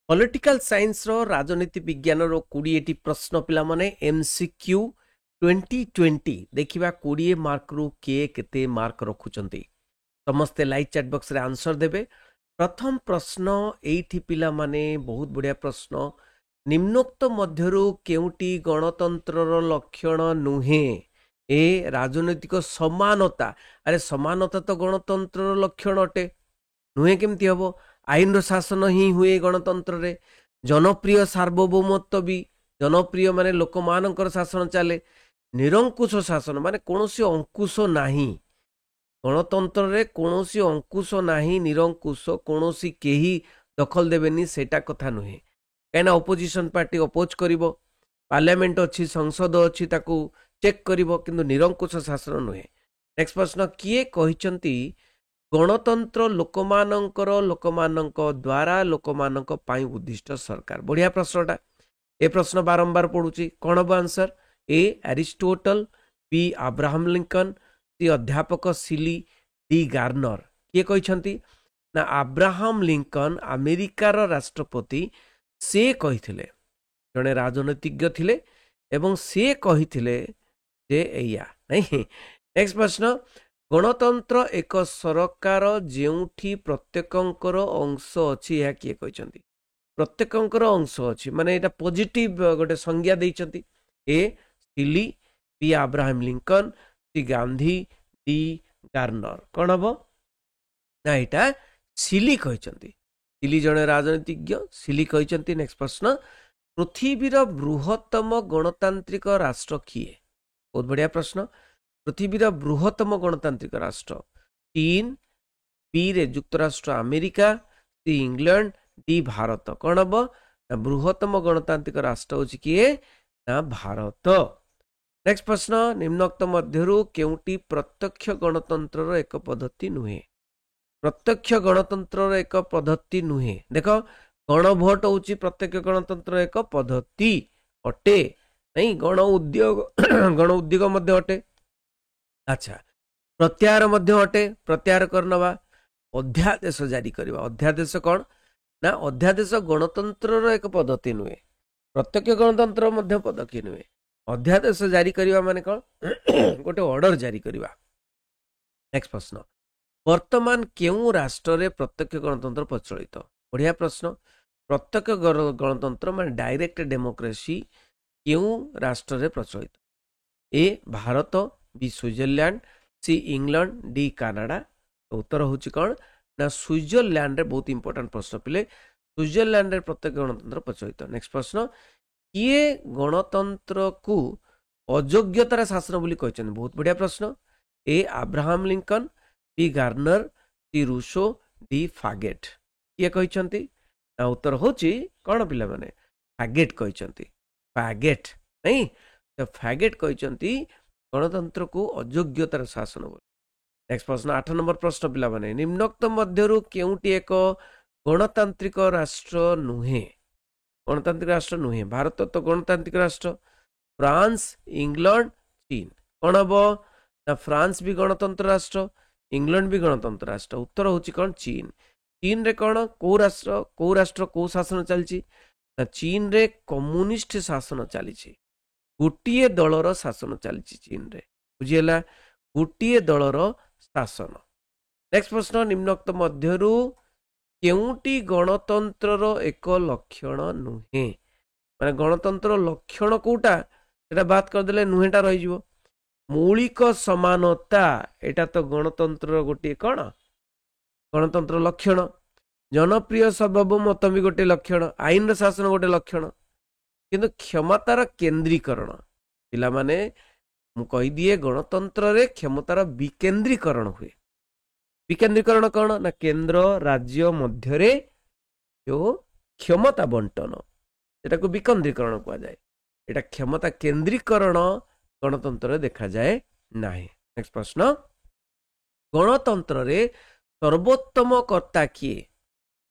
Political science रो राजनीति विज्ञान रो 20 प्रश्न पिला माने एमसीक्यू 2020 देखिबा 20 मार्क रु के केते मार्क रखुचंती समस्ते लाइव चैट बॉक्स रे आंसर देबे। प्रथम प्रश्न एठी पिला माने बहुत बढ़िया प्रश्न निम्नोक्त मध्यरु केउटी गणतंत्र रो लक्षण नुहे ए राजनीतिक समानता। अरे समानता तो गणतंत्र रो लक्षण अटे नुहे केमती हबो आईन शासन ही हुए गणतंत्र रे जनप्रिय सार्वभौमत्व भी जनप्रिय माने लोक मानकर शासन चले निरंकुश शासन माने कोनोसी अंकुश नाही गणतंत्र रे कोनोसी अंकुश नाही निरंकुश कोनोसी केही दखल देबेनी सेटा कथा नुहे कहना ऑपोजिशन पार्टी अपोज करिवो पार्लियामेंट अछि संसद अछि ताकू चेक करिवो किंतु निरंकुश शासन नुहे। नेक्स्ट प्रश्न किए कहिचंती गणतंत्र लोकमानंकर लोकमानंक द्वारा लोकमानंक पाई उद्दिष्ट सरकार। बढ़िया प्रश्नटा ए प्रश्न बारंबार पड़ुची कौन हम answer A Aristotle B Abraham Lincoln C अध्यापक सिली डी गार्नर। किए कहिसंती ना अब्राहम लिंकन अमेरिकार राष्ट्रपति से कहिथिले जने राजनीतिज्ञ थिले एवं से कहिथिले जे एया नहीं। नेक्स्ट प्रश्न गणतंत्र एक सरकार जेउठी प्रत्येकंकर अंश अछि या किए कहिसंती प्रत्येकंकर अंश अछि माने एटा पॉजिटिव गोटे संज्ञा देइचंती ए सिली बी अब्राहम लिंकन सी गांधी डी गार्नर कौन हम ना एटा सिली कहिसंती सिली जने राजनीतिज्ञ सिली कहिसंती। नेक्स्ट प्रश्न पृथ्वीर बृहत्तम गणतांत्रिक राष्ट्र किए। बहुत बढ़िया प्रश्न पृथ्वीर बृहत्तम गणतांत्रिक राष्ट्र चीन बी रे युक्तराष्ट्र America C England D Bharat कौन हम ना बृहत्तम गणतांत्रिक राष्ट्र होची किए ना भारत। नेक्स्ट प्रश्न निम्नोक्त मध्यरु केउटी प्रत्यक्ष गणतंत्र एक पद्धति नुहे। प्रत्यक्ष गणतंत्र एक पद्धति नुहे देख गणभोट होची प्रत्यक्ष गणतंत्र एक पद्धति अटे नहीं गण उद्योग मध्य अटे। अच्छा प्रत्याहार मध्य अटे प्रत्याहार करनवा अध्यादेश जारी करवा अध्यादेश कौन ना अध्यादेश गणतंत्र एक पद्धति नुहे प्रत्यक्ष गणतंत्र मध्य पद्धति नुहे अध्यादेश जारी करवा माने कौन गोटे ऑर्डर जारी करवा। नेक्स्ट प्रश्न वर्तमान केउ राष्ट्र रे प्रत्यक्ष गणतंत्र प्रचलित। बढ़िया प्रश्न प्रत्यक्ष गणतंत्र माने डायरेक्ट डेमोक्रेसी केउ राष्ट्र रे प्रचलित A Bharat B Switzerland C England D Canada. उत्तर होची कौन ना स्विट्जरलैंड रे बहुत इंपोर्टेंट प्रश्न पिले स्विट्जरलैंड रे प्रत्यक्ष गणतंत्र प्रचलित। नेक्स्ट प्रश्न किए गणतंत्र को अयोग्यतार शासन बोली कहछन। बहुत बढ़िया प्रश्न A Abraham Lincoln B Garner C Rousseau D फागेट किए कहछंती ना उत्तर होची कौन पिला माने फागेट कहछंती फागेट नहीं तो फागेट कहछंती गणतंत्र को अयोग्यतार शासन बोली। नेक्स्ट प्रश्न 8 नंबर प्रश्न पिला माने निम्नोक्त मध्यरु केउटी एक गणतांत्रिक राष्ट्र नुहे। गणतांत्रिक राष्ट्र नुहे भारत तो गणतांत्रिक राष्ट्र फ्रांस इंग्लैंड चीन कौन हम ना फ्रांस भी गणतंत्र राष्ट्र इंग्लैंड भी गणतंत्र राष्ट्र। उत्तर होची कौन चीन। चीन रे कौन को राष्ट्र को शासन चलची ना चीन रे कम्युनिस्ट शासन चली गोटे दलर शासन चली चीन रे बुझीला गोटे दलर शासन। नेक्स्ट प्रश्न निम्नोक्त मध्यरु केउटी गणतंत्र एक लक्षण नुहे माने गणतंत्र लक्षण कोटा सेटा बात कर देले नुहेटा रहि जिवो मौलिक समानता एटा तो गणतंत्र गोटे कौन गणतंत्र लक्षण जनप्रिय सार्वभौमत्व भी गोटे लक्षण आईन शासन गोटे लक्षण किंतु क्षमतार केंद्रीकरण पिला माने मु कहि दिए गणतंत्र रे क्षमतार विकेंद्रीकरण हुए। विकेंद्रीकरण कौन ना केंद्र राज्य मध्य रे जो क्षमता बंटन एटा को विकेंद्रीकरण कहा जाए एटा क्षमता केंद्रीकरण गणतंत्र देखा जाए नाही। नेक्स्ट प्रश्न गणतंत्र रे सर्वोत्तम कर्ता किए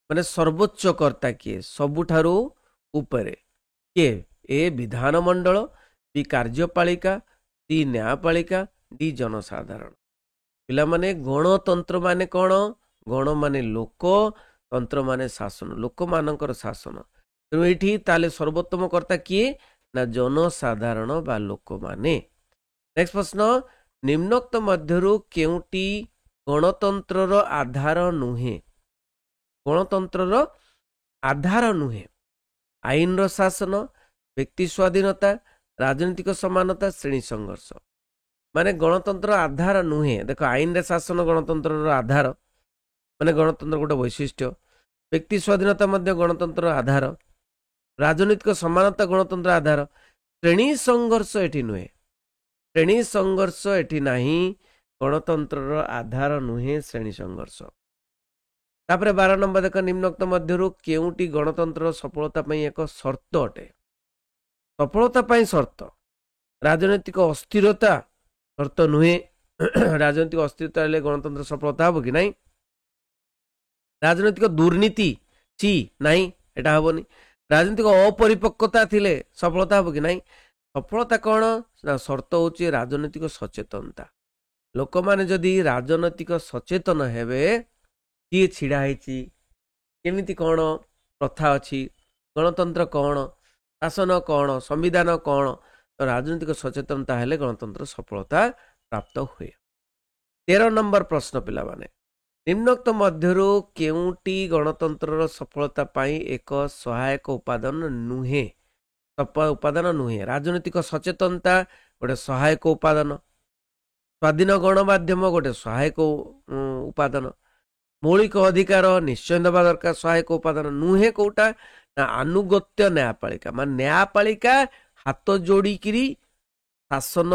माने सर्वोच्च कर्ता किए सबुठारू उपरे किए ए विधानमंडल बी कार्यपालिका डी न्यायपालिका डी जनसाधारण। पिला माने गणतंत्र माने कौन गण माने लोक तंत्र माने शासन लोक मानकर शासन तेणु ये ताले सर्वोत्तम कर्ता किए ना जनसाधारण बा लोक माने। नेक्स्ट प्रश्न निम्नोक्त मध्यरु केउटी गणतंत्रर आधार नुहे गणतंत्रर आधार नुहे आईन शासन व्यक्ति स्वाधीनता राजनीतिक समानता श्रेणी संघर्ष माने गणतंत्र आधार नुहे देख आईन रे शासन गणतंत्र आधार माने गणतंत्र गोटे वैशिष्ट्य व्यक्ति स्वाधीनता मध्य गणतंत्र आधार राजनीतिक समानता गणतंत्र आधार श्रेणी संघर्ष एठी नुहे श्रेणी संघर्ष एठी नाही गणतंत्र आधार नुहे श्रेणी संघर्ष। तापरे 12 नंबर देख निम्नोक्त मध्यरु केउटी गणतंत्र सफलता पई एक शर्त अटे सफलता पई शर्त राजनीतिक अस्थिरता शर्त नुहे राजनीतिक अस्थिरता ले गणतंत्र सफलता हो कि नहीं राजनीतिक दुर्नीति ची नहीं एटा हबनी राजनीतिक अपरिपक्वता थिले सफलता हो कि नहीं सफलता कौन ना शर्त होची राजनीतिक सचेतनता लोक माने जदि राजनीतिक सचेतन हेबे किए छिड़ा हेची केमिति कौन प्रथा अछि गणतंत्र कौन शासन कौन संविधान कौन तो राजनीतिक सचेतनता हेले गणतंत्र सफलता प्राप्त हुए। 13 नंबर प्रश्न पिला माने निम्नोक्त मध्यरु केउटी गणतंत्र सफलता पाई एक सहायक उपादान नुहे उपादान नुहे राजनीतिक सचेतनता गोटे सहायक उपादान स्वाधीन गणमाध्यम गोटे सहायक उपादान मौलिक अधिकार निश्चय दबा दरकार सहायक उपादान नुहे कोटा ना अनुगत्य न्यायपालिका मान न्यायपालिका हाथ जोड़िकी शासन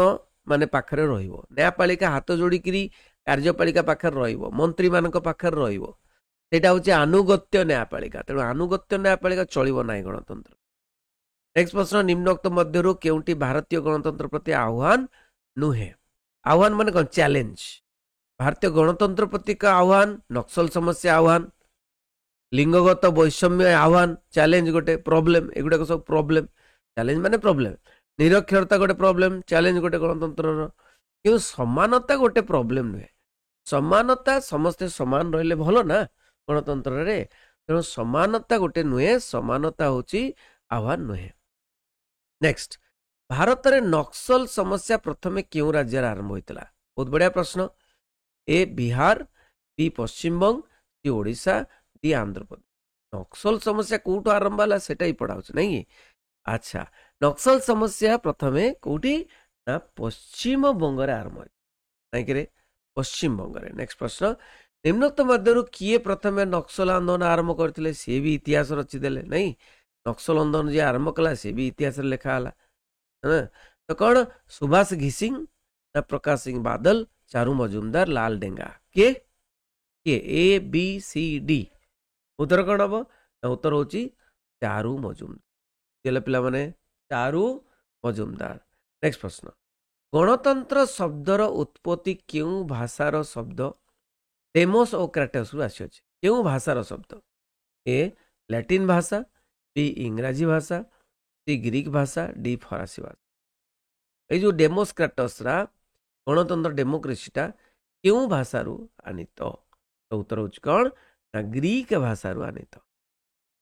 माने पाखरे रहिबो न्यायपालिका हाथ जोड़िकी कार्यपालिका पाखरे रहिबो मंत्री मानक पाखरे रहिबो सेटा होचे अनुगत्य न्यायपालिका तेणु अनुगत्य न्यायपालिका चलिबो नाही गणतंत्र। नेक्स्ट प्रश्न निम्नोक्त मध्यरु केउटी भारतीय गणतंत्र प्रति आह्वान नुहे आह्वान माने कोन चैलेंज भारतीय गणतंत्र प्रति का आह्वान नक्सल समस्या आह्वान लिंगगत वैषम्य आह्वान चैलेंज गोटे प्रॉब्लम एगुड़ा सब प्रॉब्लम चैलेंज माने प्रॉब्लम निरक्षरता गोटे प्रॉब्लम चैलेंज गोटे गणतंत्र कि समानता गोटे प्रॉब्लम नुहे समानता समस्ते समान रहिले भलो ना गणतंत्र रे तेणु समानता गोटे नुहे समानता होची आह्वान नुहे। नेक्स्ट भारत रे नक्सल समस्या प्रथमे क्यों राज्य आरंभ होइतला बहुत बढ़िया प्रश्न ए बिहार बी पश्चिम बंग सी ओडिशा डी आंध्र प्रदेश नक्सल समस्या कोठो आरंभ होला सेटा ही पढ़ाउछ नहीं अच्छा नक्सल समस्या प्रथमे कोठी ना पश्चिम बंग रे आरंभ नहीं कि पश्चिम बंग रे। नेक्स्ट प्रश्न निम्नोक्त मध्यरु किए प्रथमे नक्सल आंदोलन आरंभ करथिले से भी इतिहास रची देले नहीं नक्सल आंदोलन जे आरंभ कला से भी इतिहास लिखा हला तो कौन सुभाष घिसिंग ना प्रकाश सिंह बादल चारू मजुमदार लाल डेंगा के ए बी सी डी उत्तर कौन हम ना उत्तर होची चारू मजुमदार पिला माने चारू मजुमदार। नेक्स्ट प्रश्न गणतंत्र शब्दर उत्पत्ति क्यों भाषार शब्द डेमोस और क्राटस रु आसी अछि क्यों भाषार शब्द ए लैटिन भाषा बी इंग्राजी भाषा सी ग्रीक भाषा डी फरासी भाषा ये जो डेमोक्रेटस रा गणतंत्र डेमोक्रेसीटा क्यों भाषा रु आनीत तो उत्तर होची कौन ना ग्रीक भाषा रु आनीत।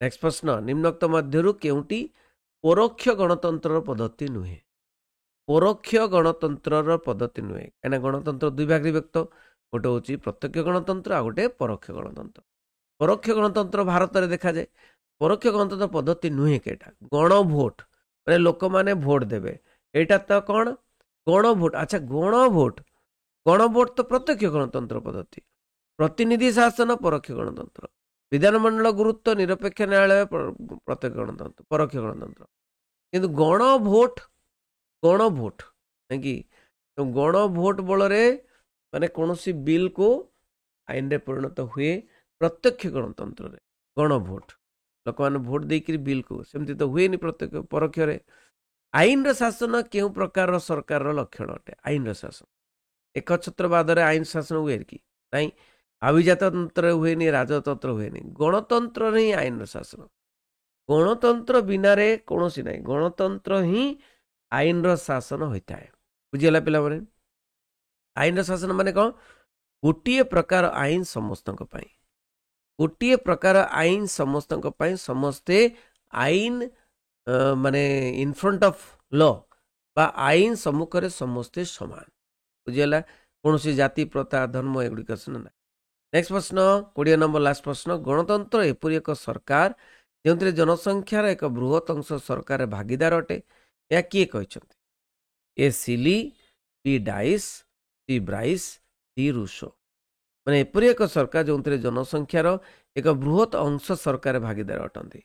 नेक्स्ट प्रश्न निम्नोक्त मध्यरु केउटी परोक्ष गणतंत्र पद्धति नुहे परोक्ष गणतंत्र पद्धति नुहे कहीं गणतंत्र दुई भाग विभक्त गोटे होची प्रत्यक्ष गणतंत्र आ गोटे परोक्ष गणतंत्र परोक्ष गणतंत्र भारत में देखा जाए परोक्ष गणतंत्र पद्धति नुहे केटा गण भोट माने लोक माने भोट देवे एटा तो कौन गण भोट अच्छा गण भोट तो प्रत्यक्ष गणतंत्र पद्धति प्रतिनिधि शासन परोक्ष गणतंत्र विधानमंडल गुरुत्व निरपेक्ष न्यायालय प्रत्यक्ष गणतंत्र परोक्ष गणतंत्र किंतु गण भोट नहीं कि तो गण भोट बल माने कौन सी बिल को आईन रे परिणत हुए प्रत्यक्ष गणतंत्र रे गण भोट लोक मैंने भोट देकर बिल को सेमती तो हुए नहीं प्रत्यक्ष परोक्ष आईन शासन क्यों प्रकार सरकार लक्षण अटे आईन शासन एकछत्रवाद आईन शासन हुए कि नहीं अभिजातंत्र हुए नहीं राजतंत्र हुए नहीं गणतंत्र ही आईन शासन गणतंत्र बिना रे कौन सी नहीं गणतंत्र ही आईन शासन होता है बुझीगला पिला माने आईन शासन माने कौन गोटे प्रकार आईन समस्त गोटे प्रकार आईन समस्त समस्ते आईन माने इन फ्रंट ऑफ लॉ बा आईन सम्मुख समस्ते समान बुझीगला कौन जाति प्रथा धर्म एगुड़िक ना। नेक्स्ट प्रश्न 20 नंबर लास्ट प्रश्न गणतंत्र एपरी एक सरकार जो जनसंख्यार एक बृहत अंश सरकार भागीदार अटे या किए कहते ए सिली बी डाइस सी ब्राइस सी रूसो माने एपरी एक सरकार जो जनसंख्यार एक बृहत अंश सरकार भागीदार अटंती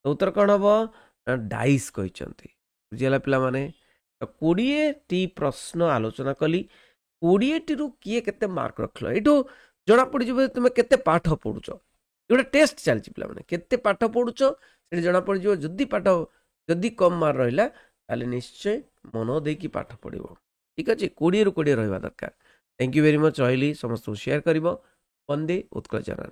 तो उत्तर कौन हम डाइस कहते बुझीगला पिला माने 20टी प्रश्न आलोचना कली 20टी किए केते मार्क रखल ये जना पड़ तुम केते पाठ पढ़ुच गोटे टेस्ट चलती पे केते पाठ पढ़ुच से जना पड़ जदि पाठ जदि कम मार्क रहा निश्चय मन देकी पाठ पढ़ ठीक अच्छे 20 ରୁ 20 रहा दरकार। थैंक यू वेरी मच रही समस्त शेयर कर वंदे उत्कल चरण।